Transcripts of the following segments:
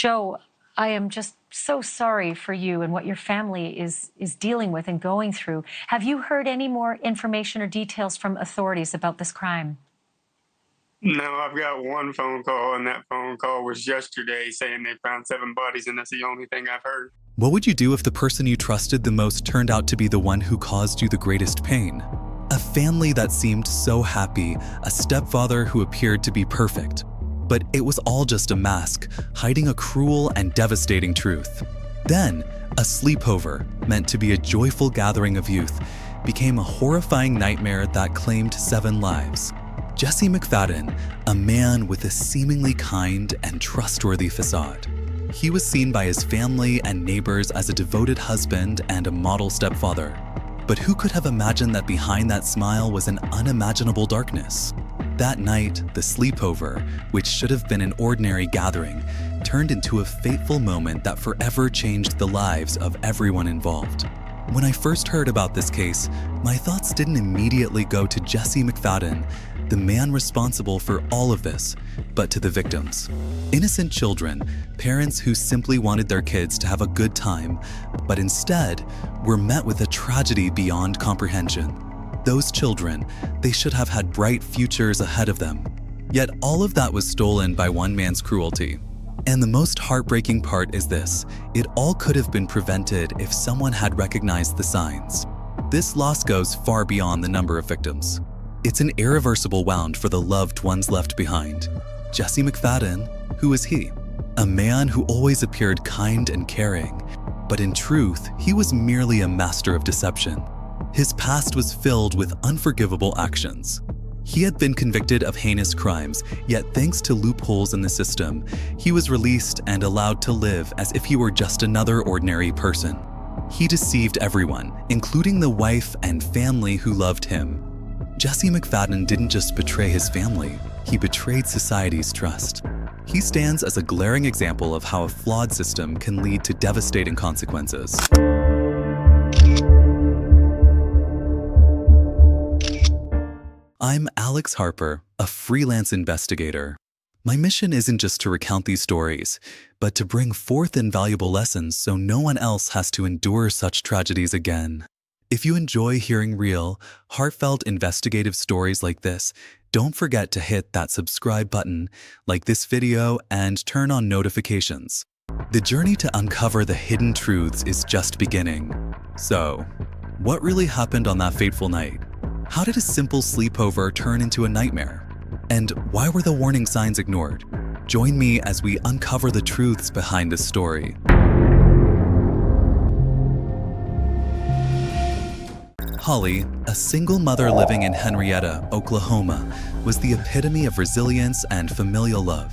Joe, I am just so sorry for you and what your family is dealing with and going through. Have you heard any more information or details from authorities about this crime? No, I've got one phone call, and that phone call was yesterday saying they found 7 bodies, and that's the only thing I've heard. What would you do if the person you trusted the most turned out to be the one who caused you the greatest pain? A family that seemed so happy, a stepfather who appeared to be perfect. But it was all just a mask, hiding a cruel and devastating truth. Then, a sleepover, meant to be a joyful gathering of youth, became a horrifying nightmare that claimed 7 lives. Jesse McFadden, a man with a seemingly kind and trustworthy facade. He was seen by his family and neighbors as a devoted husband and a model stepfather. But who could have imagined that behind that smile was an unimaginable darkness? That night, the sleepover, which should have been an ordinary gathering, turned into a fateful moment that forever changed the lives of everyone involved. When I first heard about this case, my thoughts didn't immediately go to Jesse McFadden, the man responsible for all of this, but to the victims. Innocent children, parents who simply wanted their kids to have a good time, but instead were met with a tragedy beyond comprehension. Those children, they should have had bright futures ahead of them. Yet all of that was stolen by one man's cruelty. And the most heartbreaking part is this: it all could have been prevented if someone had recognized the signs. This loss goes far beyond the number of victims. It's an irreversible wound for the loved ones left behind. Jesse McFadden, who is he? A man who always appeared kind and caring, but in truth, he was merely a master of deception. His past was filled with unforgivable actions. He had been convicted of heinous crimes, yet thanks to loopholes in the system, he was released and allowed to live as if he were just another ordinary person. He deceived everyone, including the wife and family who loved him. Jesse McFadden didn't just betray his family, he betrayed society's trust. He stands as a glaring example of how a flawed system can lead to devastating consequences. I'm Alex Harper, a freelance investigator. My mission isn't just to recount these stories, but to bring forth invaluable lessons so no one else has to endure such tragedies again. If you enjoy hearing real, heartfelt investigative stories like this, don't forget to hit that subscribe button, like this video, and turn on notifications. The journey to uncover the hidden truths is just beginning. So, what really happened on that fateful night? How did a simple sleepover turn into a nightmare? And why were the warning signs ignored? Join me as we uncover the truths behind this story. Holly, a single mother living in Henrietta, Oklahoma, was the epitome of resilience and familial love.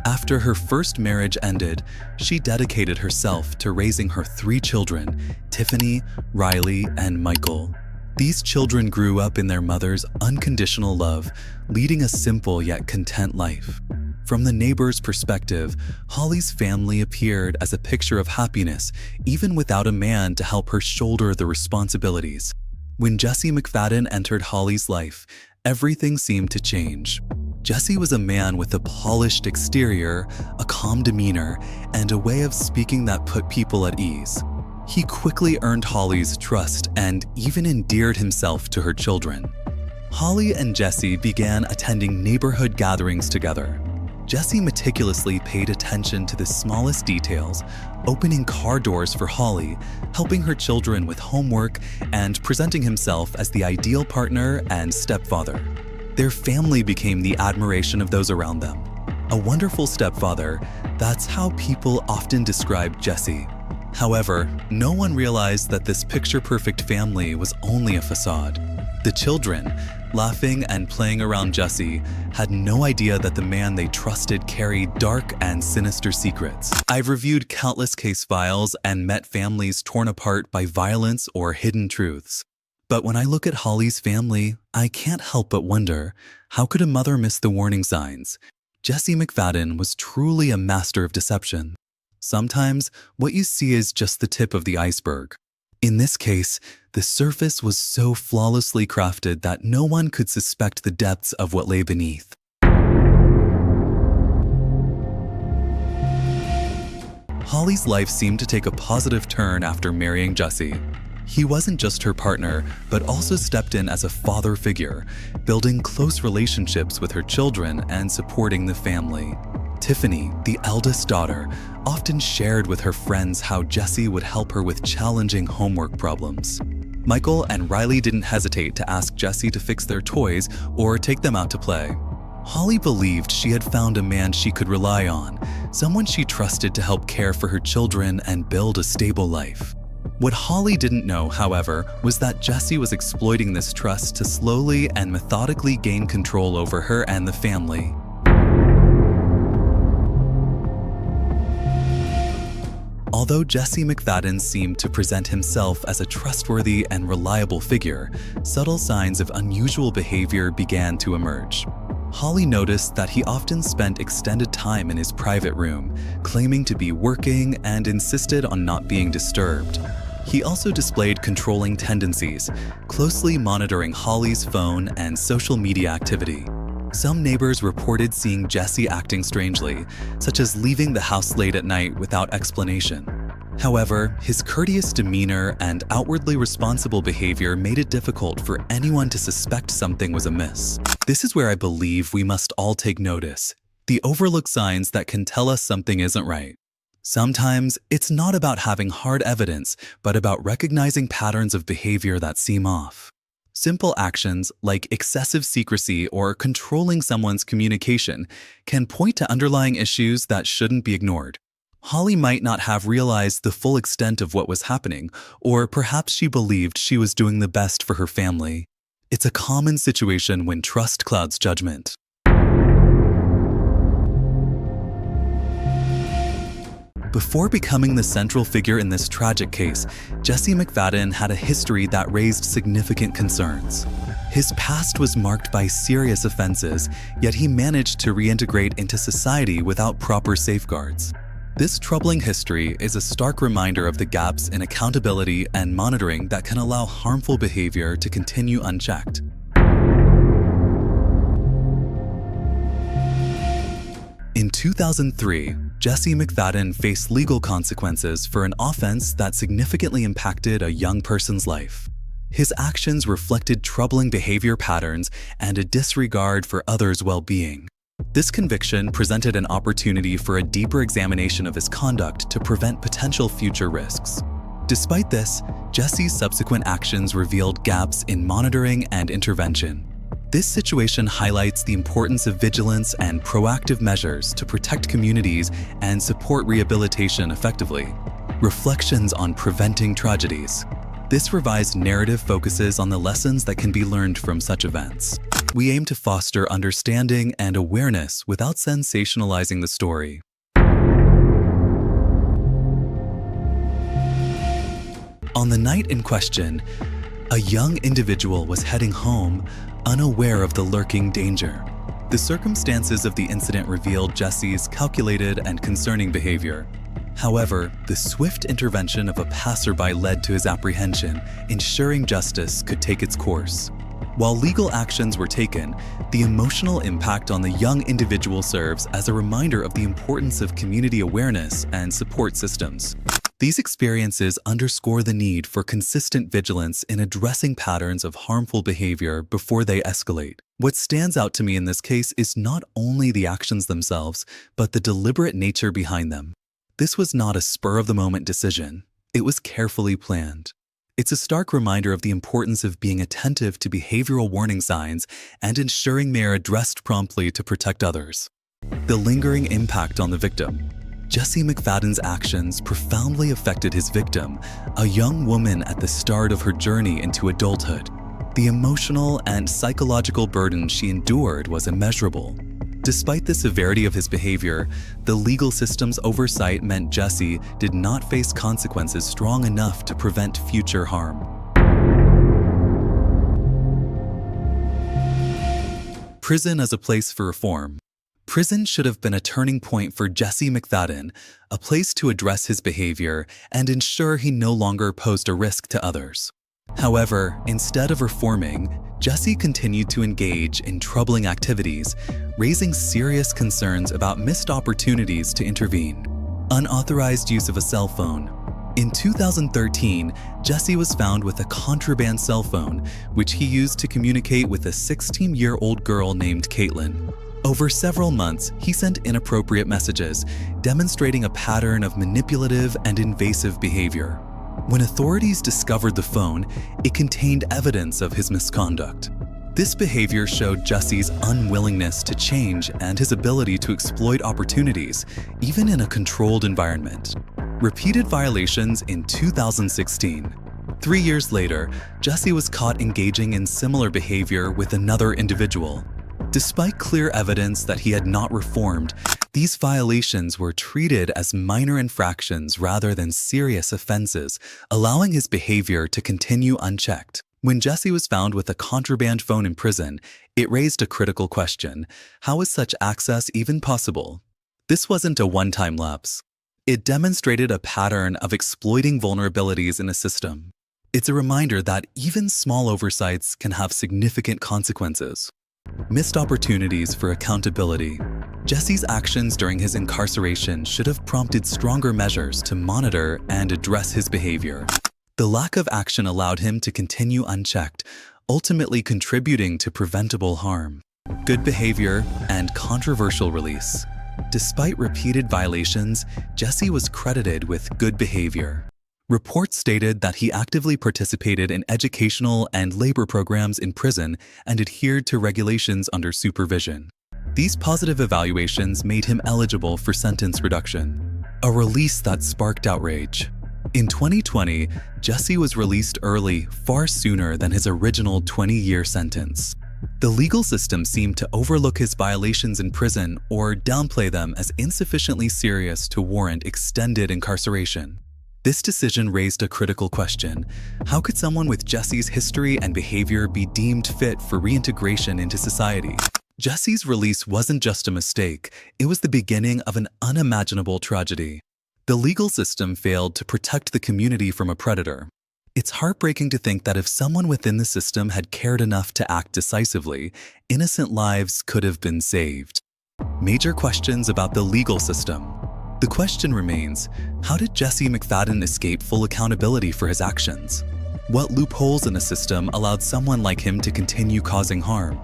After her first marriage ended, she dedicated herself to raising her 3 children, Tiffany, Riley, and Michael. These children grew up in their mother's unconditional love, leading a simple yet content life. From the neighbor's perspective, Holly's family appeared as a picture of happiness, even without a man to help her shoulder the responsibilities. When Jesse McFadden entered Holly's life, everything seemed to change. Jesse was a man with a polished exterior, a calm demeanor, and a way of speaking that put people at ease. He quickly earned Holly's trust and even endeared himself to her children. Holly and Jesse began attending neighborhood gatherings together. Jesse meticulously paid attention to the smallest details, opening car doors for Holly, helping her children with homework, and presenting himself as the ideal partner and stepfather. Their family became the admiration of those around them. A wonderful stepfather, that's how people often describe Jesse. However, no one realized that this picture-perfect family was only a facade. The children, laughing and playing around Jesse, had no idea that the man they trusted carried dark and sinister secrets. I've reviewed countless case files and met families torn apart by violence or hidden truths. But when I look at Holly's family, I can't help but wonder, how could a mother miss the warning signs? Jesse McFadden was truly a master of deception. Sometimes, what you see is just the tip of the iceberg. In this case, the surface was so flawlessly crafted that no one could suspect the depths of what lay beneath. Holly's life seemed to take a positive turn after marrying Jesse. He wasn't just her partner, but also stepped in as a father figure, building close relationships with her children and supporting the family. Tiffany, the eldest daughter, often shared with her friends how Jesse would help her with challenging homework problems. Michael and Riley didn't hesitate to ask Jesse to fix their toys or take them out to play. Holly believed she had found a man she could rely on, someone she trusted to help care for her children and build a stable life. What Holly didn't know, however, was that Jesse was exploiting this trust to slowly and methodically gain control over her and the family. Although Jesse McFadden seemed to present himself as a trustworthy and reliable figure, subtle signs of unusual behavior began to emerge. Holly noticed that he often spent extended time in his private room, claiming to be working and insisted on not being disturbed. He also displayed controlling tendencies, closely monitoring Holly's phone and social media activity. Some neighbors reported seeing Jesse acting strangely, such as leaving the house late at night without explanation. However, his courteous demeanor and outwardly responsible behavior made it difficult for anyone to suspect something was amiss. This is where I believe we must all take notice, the overlooked signs that can tell us something isn't right. Sometimes it's not about having hard evidence, but about recognizing patterns of behavior that seem off. Simple actions like excessive secrecy or controlling someone's communication can point to underlying issues that shouldn't be ignored. Holly might not have realized the full extent of what was happening, or perhaps she believed she was doing the best for her family. It's a common situation when trust clouds judgment. Before becoming the central figure in this tragic case, Jesse McFadden had a history that raised significant concerns. His past was marked by serious offenses, yet he managed to reintegrate into society without proper safeguards. This troubling history is a stark reminder of the gaps in accountability and monitoring that can allow harmful behavior to continue unchecked. In 2003, Jesse McFadden faced legal consequences for an offense that significantly impacted a young person's life. His actions reflected troubling behavior patterns and a disregard for others' well-being. This conviction presented an opportunity for a deeper examination of his conduct to prevent potential future risks. Despite this, Jesse's subsequent actions revealed gaps in monitoring and intervention. This situation highlights the importance of vigilance and proactive measures to protect communities and support rehabilitation effectively. Reflections on preventing tragedies. This revised narrative focuses on the lessons that can be learned from such events. We aim to foster understanding and awareness without sensationalizing the story. On the night in question, a young individual was heading home, unaware of the lurking danger. The circumstances of the incident revealed Jesse's calculated and concerning behavior. However, the swift intervention of a passerby led to his apprehension, ensuring justice could take its course. While legal actions were taken, the emotional impact on the young individual serves as a reminder of the importance of community awareness and support systems. These experiences underscore the need for consistent vigilance in addressing patterns of harmful behavior before they escalate. What stands out to me in this case is not only the actions themselves, but the deliberate nature behind them. This was not a spur-of-the-moment decision. It was carefully planned. It's a stark reminder of the importance of being attentive to behavioral warning signs and ensuring they are addressed promptly to protect others. The lingering impact on the victim. Jesse McFadden's actions profoundly affected his victim, a young woman at the start of her journey into adulthood. The emotional and psychological burden she endured was immeasurable. Despite the severity of his behavior, the legal system's oversight meant Jesse did not face consequences strong enough to prevent future harm. Prison as a place for reform. Prison should have been a turning point for Jesse McFadden, a place to address his behavior and ensure he no longer posed a risk to others. However, instead of reforming, Jesse continued to engage in troubling activities, raising serious concerns about missed opportunities to intervene. Unauthorized use of a cell phone. In 2013, Jesse was found with a contraband cell phone, which he used to communicate with a 16-year-old girl named Caitlin. Over several months, he sent inappropriate messages, demonstrating a pattern of manipulative and invasive behavior. When authorities discovered the phone, it contained evidence of his misconduct. This behavior showed Jesse's unwillingness to change and his ability to exploit opportunities, even in a controlled environment. Repeated violations in 2016. 3 years later, Jesse was caught engaging in similar behavior with another individual. Despite clear evidence that he had not reformed, these violations were treated as minor infractions rather than serious offenses, allowing his behavior to continue unchecked. When Jesse was found with a contraband phone in prison, it raised a critical question: how is such access even possible? This wasn't a one-time lapse. It demonstrated a pattern of exploiting vulnerabilities in a system. It's a reminder that even small oversights can have significant consequences. Missed opportunities for accountability. Jesse's actions during his incarceration should have prompted stronger measures to monitor and address his behavior. The lack of action allowed him to continue unchecked, ultimately contributing to preventable harm. Good behavior and controversial release. Despite repeated violations, Jesse was credited with good behavior. Reports stated that he actively participated in educational and labor programs in prison and adhered to regulations under supervision. These positive evaluations made him eligible for sentence reduction, a release that sparked outrage. In 2020, Jesse was released early, far sooner than his original 20-year sentence. The legal system seemed to overlook his violations in prison or downplay them as insufficiently serious to warrant extended incarceration. This decision raised a critical question: how could someone with Jesse's history and behavior be deemed fit for reintegration into society? Jesse's release wasn't just a mistake, it was the beginning of an unimaginable tragedy. The legal system failed to protect the community from a predator. It's heartbreaking to think that if someone within the system had cared enough to act decisively, innocent lives could have been saved. Major questions about the legal system. The question remains, how did Jesse McFadden escape full accountability for his actions? What loopholes in the system allowed someone like him to continue causing harm?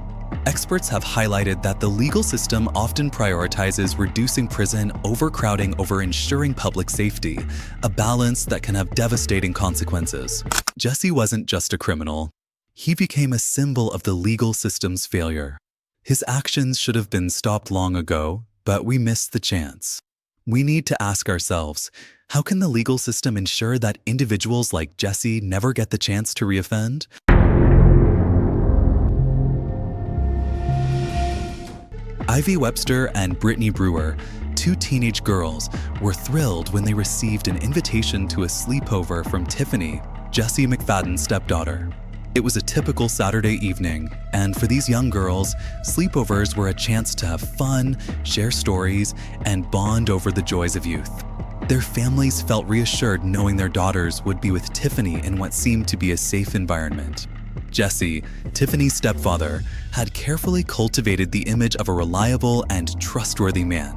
Experts have highlighted that the legal system often prioritizes reducing prison overcrowding over ensuring public safety, a balance that can have devastating consequences. Jesse wasn't just a criminal. He became a symbol of the legal system's failure. His actions should have been stopped long ago, but we missed the chance. We need to ask ourselves, how can the legal system ensure that individuals like Jesse never get the chance to reoffend? Webster and Brittany Brewer, two teenage girls, were thrilled when they received an invitation to a sleepover from Tiffany, Jesse McFadden's stepdaughter. It was a typical Saturday evening, and for these young girls, sleepovers were a chance to have fun, share stories, and bond over the joys of youth. Their families felt reassured knowing their daughters would be with Tiffany in what seemed to be a safe environment. Jesse, Tiffany's stepfather, had carefully cultivated the image of a reliable and trustworthy man.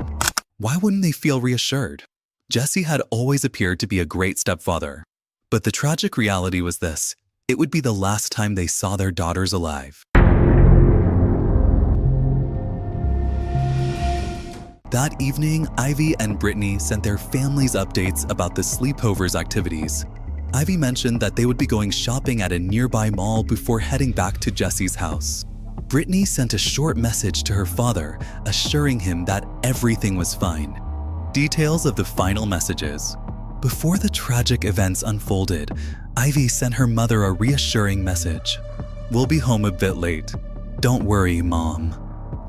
Why wouldn't they feel reassured? Jesse had always appeared to be a great stepfather. But the tragic reality was this: it would be the last time they saw their daughters alive. That evening, Ivy and Brittany sent their families updates about the sleepovers activities. Ivy mentioned that they would be going shopping at a nearby mall before heading back to Jesse's house. Brittany sent a short message to her father, assuring him that everything was fine. Details of the final messages. Before the tragic events unfolded, Ivy sent her mother a reassuring message. "We'll be home a bit late. Don't worry, Mom.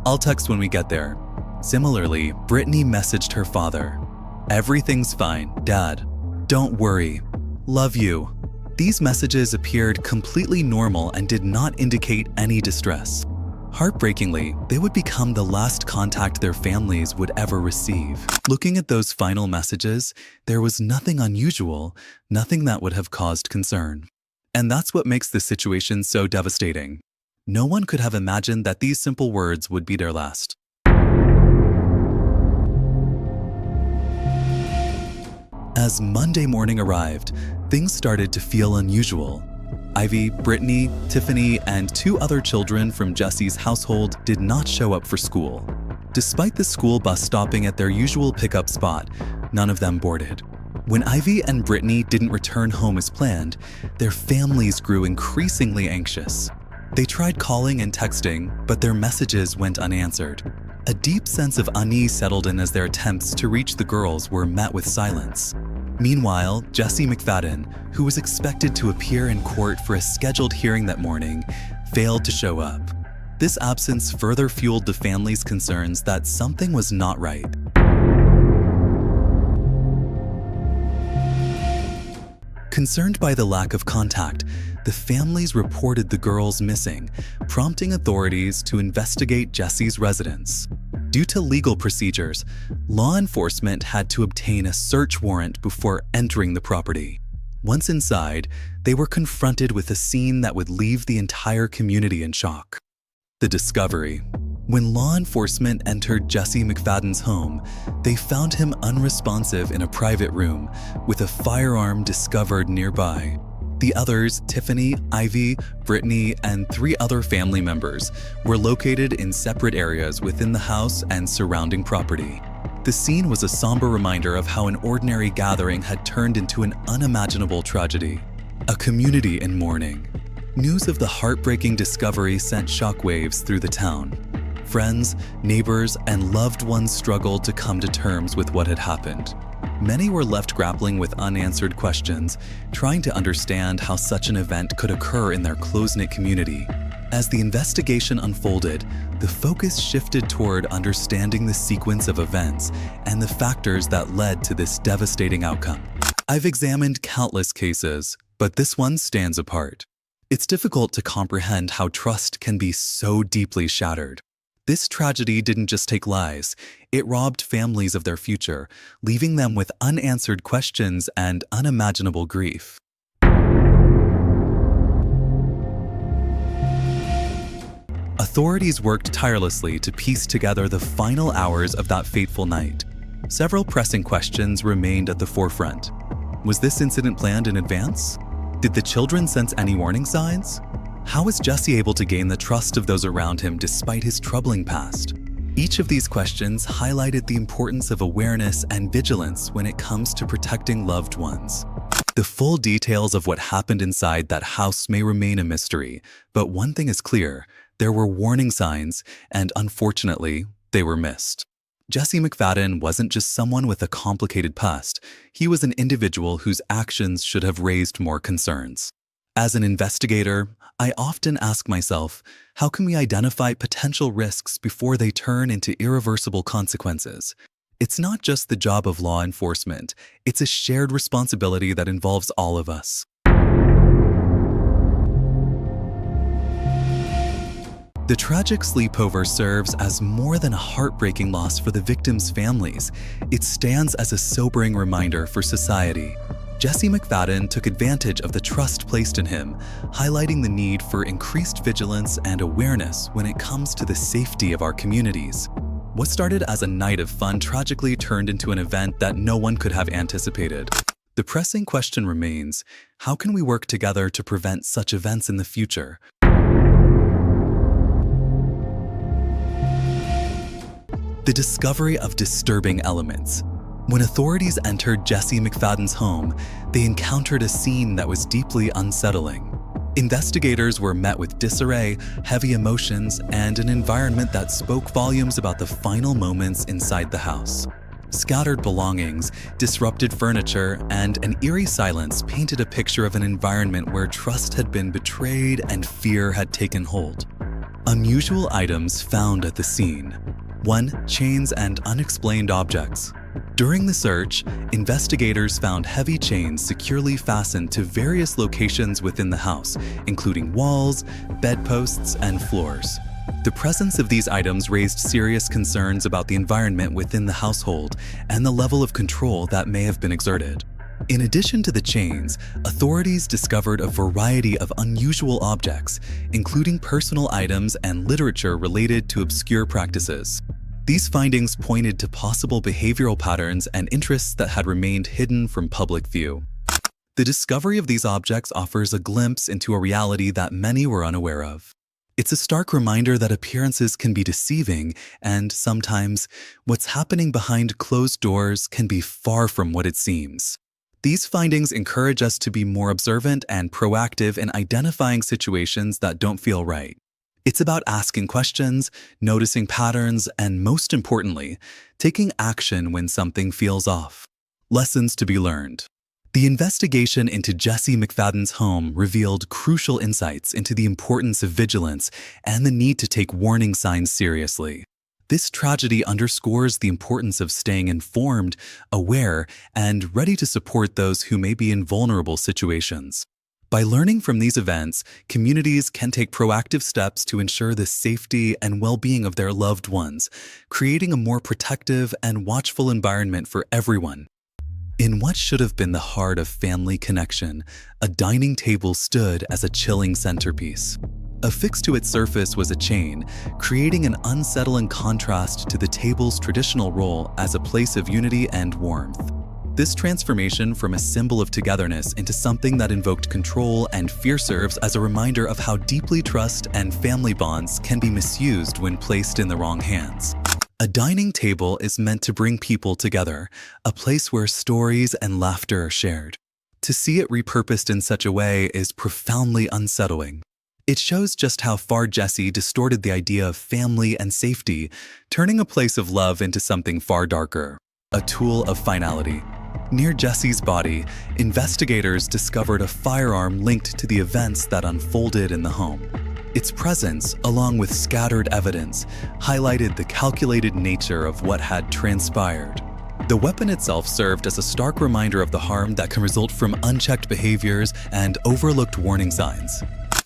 I'll text when we get there." Similarly, Brittany messaged her father. "Everything's fine, Dad. Don't worry. Love you." These messages appeared completely normal and did not indicate any distress. Heartbreakingly, they would become the last contact their families would ever receive. Looking at those final messages, there was nothing unusual, nothing that would have caused concern. And that's what makes this situation so devastating. No one could have imagined that these simple words would be their last. As Monday morning arrived, things started to feel unusual. Ivy, Brittany, Tiffany, and 2 other children from Jesse's household did not show up for school. Despite the school bus stopping at their usual pickup spot, none of them boarded. When Ivy and Brittany didn't return home as planned, their families grew increasingly anxious. They tried calling and texting, but their messages went unanswered. A deep sense of unease settled in as their attempts to reach the girls were met with silence. Meanwhile, Jesse McFadden, who was expected to appear in court for a scheduled hearing that morning, failed to show up. This absence further fueled the family's concerns that something was not right. Concerned by the lack of contact, the families reported the girls missing, prompting authorities to investigate Jesse's residence. Due to legal procedures, law enforcement had to obtain a search warrant before entering the property. Once inside, they were confronted with a scene that would leave the entire community in shock. The discovery. When law enforcement entered Jesse McFadden's home, they found him unresponsive in a private room, with a firearm discovered nearby. The others, Tiffany, Ivy, Brittany, and 3 other family members, were located in separate areas within the house and surrounding property. The scene was a somber reminder of how an ordinary gathering had turned into an unimaginable tragedy. A community in mourning. News of the heartbreaking discovery sent shockwaves through the town. Friends, neighbors, and loved ones struggled to come to terms with what had happened. Many were left grappling with unanswered questions, trying to understand how such an event could occur in their close-knit community. As the investigation unfolded, the focus shifted toward understanding the sequence of events and the factors that led to this devastating outcome. I've examined countless cases, but this one stands apart. It's difficult to comprehend how trust can be so deeply shattered. This tragedy didn't just take lives, it robbed families of their future, leaving them with unanswered questions and unimaginable grief. Authorities worked tirelessly to piece together the final hours of that fateful night. Several pressing questions remained at the forefront. Was this incident planned in advance? Did the children sense any warning signs? How was Jesse able to gain the trust of those around him despite his troubling past? Each of these questions highlighted the importance of awareness and vigilance when it comes to protecting loved ones. The full details of what happened inside that house may remain a mystery, but one thing is clear: there were warning signs, and unfortunately, they were missed. Jesse McFadden wasn't just someone with a complicated past, he was an individual whose actions should have raised more concerns. As an investigator, I often ask myself, how can we identify potential risks before they turn into irreversible consequences? It's not just the job of law enforcement, it's a shared responsibility that involves all of us. The tragic sleepover serves as more than a heartbreaking loss for the victims' families. It stands as a sobering reminder for society. Jesse McFadden took advantage of the trust placed in him, highlighting the need for increased vigilance and awareness when it comes to the safety of our communities. What started as a night of fun tragically turned into an event that no one could have anticipated. The pressing question remains, how can we work together to prevent such events in the future? The discovery of disturbing elements. When authorities entered Jesse McFadden's home, they encountered a scene that was deeply unsettling. Investigators were met with disarray, heavy emotions, and an environment that spoke volumes about the final moments inside the house. Scattered belongings, disrupted furniture, and an eerie silence painted a picture of an environment where trust had been betrayed and fear had taken hold. Unusual items found at the scene. 1. Chains and unexplained objects. During the search, investigators found heavy chains securely fastened to various locations within the house, including walls, bedposts, and floors. The presence of these items raised serious concerns about the environment within the household and the level of control that may have been exerted. In addition to the chains, authorities discovered a variety of unusual objects, including personal items and literature related to obscure practices. These findings pointed to possible behavioral patterns and interests that had remained hidden from public view. The discovery of these objects offers a glimpse into a reality that many were unaware of. It's a stark reminder that appearances can be deceiving, and sometimes what's happening behind closed doors can be far from what it seems. These findings encourage us to be more observant and proactive in identifying situations that don't feel right. It's about asking questions, noticing patterns, and most importantly, taking action when something feels off. Lessons to be learned. The investigation into Jesse McFadden's home revealed crucial insights into the importance of vigilance and the need to take warning signs seriously. This tragedy underscores the importance of staying informed, aware, and ready to support those who may be in vulnerable situations. By learning from these events, communities can take proactive steps to ensure the safety and well-being of their loved ones, creating a more protective and watchful environment for everyone. In what should have been the heart of family connection, a dining table stood as a chilling centerpiece. Affixed to its surface was a chain, creating an unsettling contrast to the table's traditional role as a place of unity and warmth. This transformation from a symbol of togetherness into something that invoked control and fear serves as a reminder of how deeply trust and family bonds can be misused when placed in the wrong hands. A dining table is meant to bring people together, a place where stories and laughter are shared. To see it repurposed in such a way is profoundly unsettling. It shows just how far Jesse distorted the idea of family and safety, turning a place of love into something far darker, a tool of finality. Near Jesse's body, investigators discovered a firearm linked to the events that unfolded in the home. Its presence, along with scattered evidence, highlighted the calculated nature of what had transpired. The weapon itself served as a stark reminder of the harm that can result from unchecked behaviors and overlooked warning signs.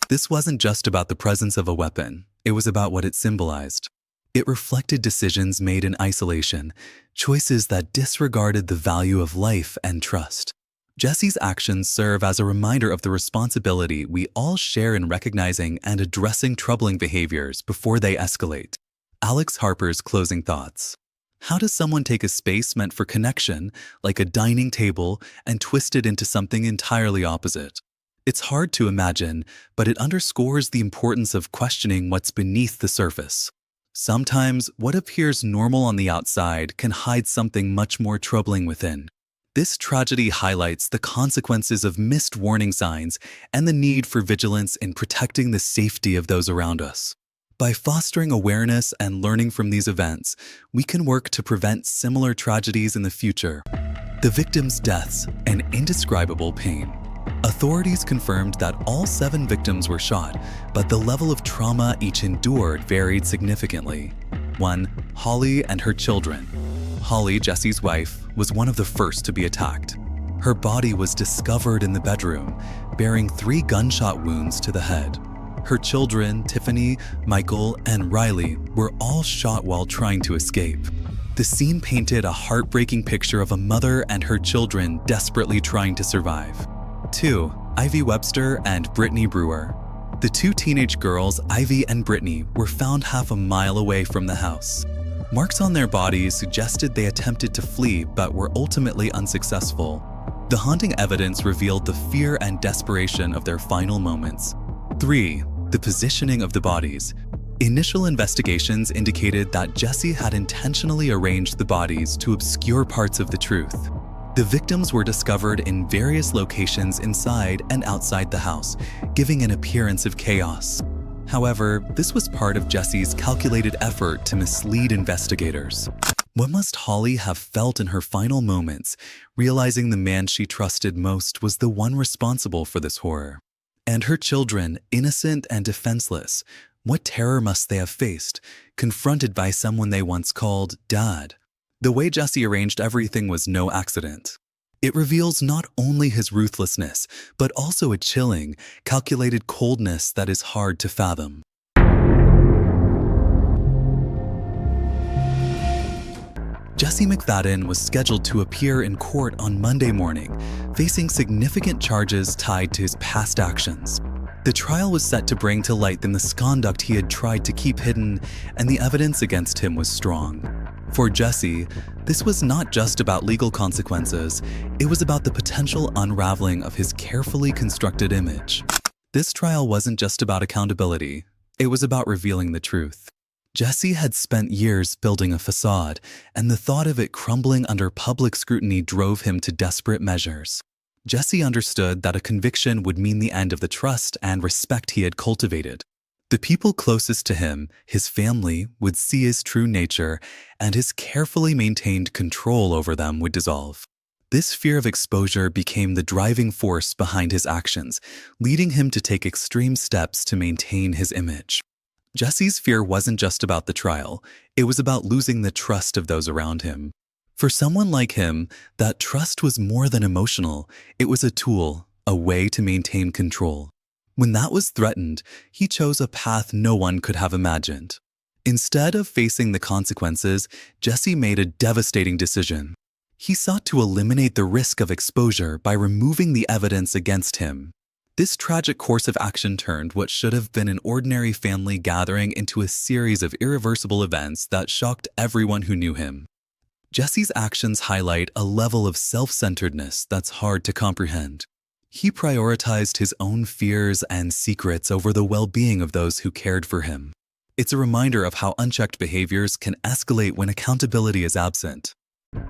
This wasn't just about the presence of a weapon, it was about what it symbolized. It reflected decisions made in isolation, choices that disregarded the value of life and trust. Jesse's actions serve as a reminder of the responsibility we all share in recognizing and addressing troubling behaviors before they escalate. Alex Harper's closing thoughts. How does someone take a space meant for connection, like a dining table, and twist it into something entirely opposite? It's hard to imagine, but it underscores the importance of questioning what's beneath the surface. Sometimes, what appears normal on the outside can hide something much more troubling within. This tragedy highlights the consequences of missed warning signs and the need for vigilance in protecting the safety of those around us. By fostering awareness and learning from these events, we can work to prevent similar tragedies in the future. The victims' deaths and indescribable pain. Authorities confirmed that all 7 victims were shot, but the level of trauma each endured varied significantly. 1. Holly and her children. Holly, Jesse's wife, was one of the first to be attacked. Her body was discovered in the bedroom, bearing 3 gunshot wounds to the head. Her children, Tiffany, Michael, and Riley, were all shot while trying to escape. The scene painted a heartbreaking picture of a mother and her children desperately trying to survive. 2. Ivy Webster and Brittany Brewer. The 2 teenage girls, Ivy and Brittany, were found half a mile away from the house. Marks on their bodies suggested they attempted to flee but were ultimately unsuccessful. The haunting evidence revealed the fear and desperation of their final moments. 3. The positioning of the bodies. Initial investigations indicated that Jesse had intentionally arranged the bodies to obscure parts of the truth. The victims were discovered in various locations inside and outside the house, giving an appearance of chaos. However, this was part of Jesse's calculated effort to mislead investigators. What must Holly have felt in her final moments, realizing the man she trusted most was the one responsible for this horror? And her children, innocent and defenseless, what terror must they have faced, confronted by someone they once called Dad? The way Jesse arranged everything was no accident. It reveals not only his ruthlessness, but also a chilling, calculated coldness that is hard to fathom. Jesse McFadden was scheduled to appear in court on Monday morning, facing significant charges tied to his past actions. The trial was set to bring to light the misconduct he had tried to keep hidden, and the evidence against him was strong. For Jesse, this was not just about legal consequences, it was about the potential unraveling of his carefully constructed image. This trial wasn't just about accountability, it was about revealing the truth. Jesse had spent years building a facade, and the thought of it crumbling under public scrutiny drove him to desperate measures. Jesse understood that a conviction would mean the end of the trust and respect he had cultivated. The people closest to him, his family, would see his true nature, and his carefully maintained control over them would dissolve. This fear of exposure became the driving force behind his actions, leading him to take extreme steps to maintain his image. Jesse's fear wasn't just about the trial, it was about losing the trust of those around him. For someone like him, that trust was more than emotional, it was a tool, a way to maintain control. When that was threatened, he chose a path no one could have imagined. Instead of facing the consequences, Jesse made a devastating decision. He sought to eliminate the risk of exposure by removing the evidence against him. This tragic course of action turned what should have been an ordinary family gathering into a series of irreversible events that shocked everyone who knew him. Jesse's actions highlight a level of self-centeredness that's hard to comprehend. He prioritized his own fears and secrets over the well-being of those who cared for him. It's a reminder of how unchecked behaviors can escalate when accountability is absent.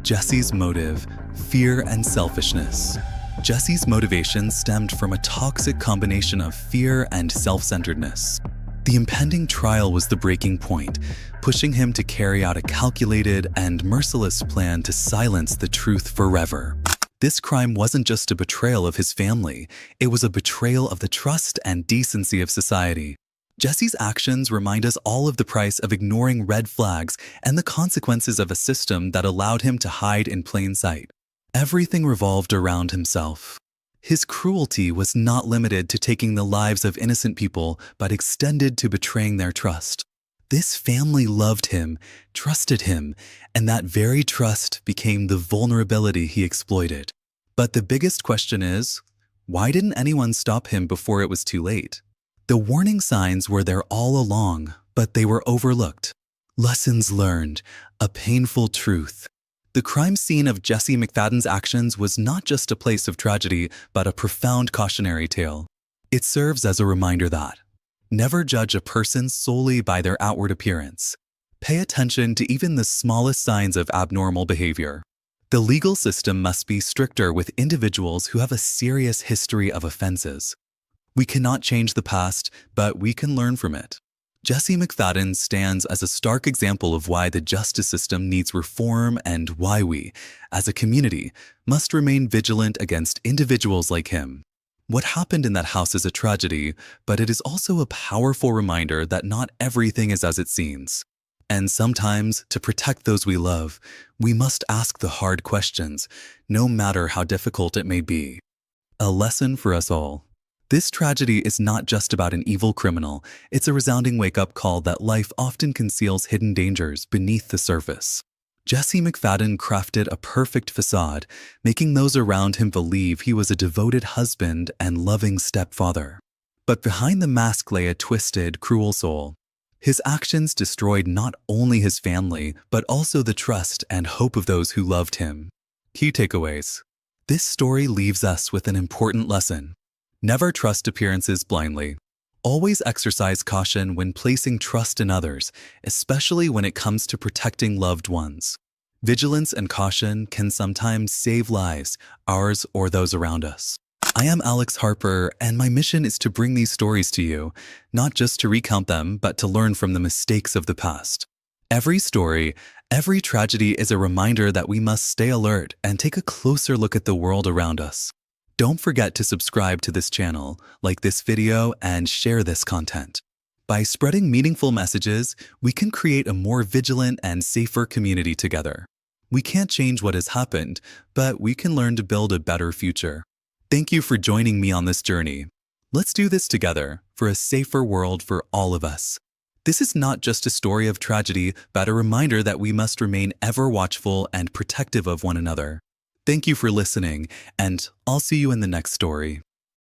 Jesse's motive: fear and selfishness. Jesse's motivation stemmed from a toxic combination of fear and self-centeredness. The impending trial was the breaking point, pushing him to carry out a calculated and merciless plan to silence the truth forever. This crime wasn't just a betrayal of his family, it was a betrayal of the trust and decency of society. Jesse's actions remind us all of the price of ignoring red flags and the consequences of a system that allowed him to hide in plain sight. Everything revolved around himself. His cruelty was not limited to taking the lives of innocent people, but extended to betraying their trust. This family loved him, trusted him, and that very trust became the vulnerability he exploited. But the biggest question is, why didn't anyone stop him before it was too late? The warning signs were there all along, but they were overlooked. Lessons learned, a painful truth. The crime scene of Jesse McFadden's actions was not just a place of tragedy, but a profound cautionary tale. It serves as a reminder that never judge a person solely by their outward appearance. Pay attention to even the smallest signs of abnormal behavior. The legal system must be stricter with individuals who have a serious history of offenses. We cannot change the past, but we can learn from it. Jesse McFadden stands as a stark example of why the justice system needs reform and why we, as a community, must remain vigilant against individuals like him. What happened in that house is a tragedy, but it is also a powerful reminder that not everything is as it seems. And sometimes, to protect those we love, we must ask the hard questions, no matter how difficult it may be. A lesson for us all. This tragedy is not just about an evil criminal, it's a resounding wake-up call that life often conceals hidden dangers beneath the surface. Jesse McFadden crafted a perfect facade, making those around him believe he was a devoted husband and loving stepfather. But behind the mask lay a twisted, cruel soul. His actions destroyed not only his family, but also the trust and hope of those who loved him. Key takeaways. This story leaves us with an important lesson. Never trust appearances blindly. Always exercise caution when placing trust in others, especially when it comes to protecting loved ones. Vigilance and caution can sometimes save lives, ours or those around us. I am Alex Harper, and my mission is to bring these stories to you, not just to recount them, but to learn from the mistakes of the past. Every story, every tragedy is a reminder that we must stay alert and take a closer look at the world around us. Don't forget to subscribe to this channel, like this video, and share this content. By spreading meaningful messages, we can create a more vigilant and safer community together. We can't change what has happened, but we can learn to build a better future. Thank you for joining me on this journey. Let's do this together for a safer world for all of us. This is not just a story of tragedy, but a reminder that we must remain ever watchful and protective of one another. Thank you for listening, and I'll see you in the next story.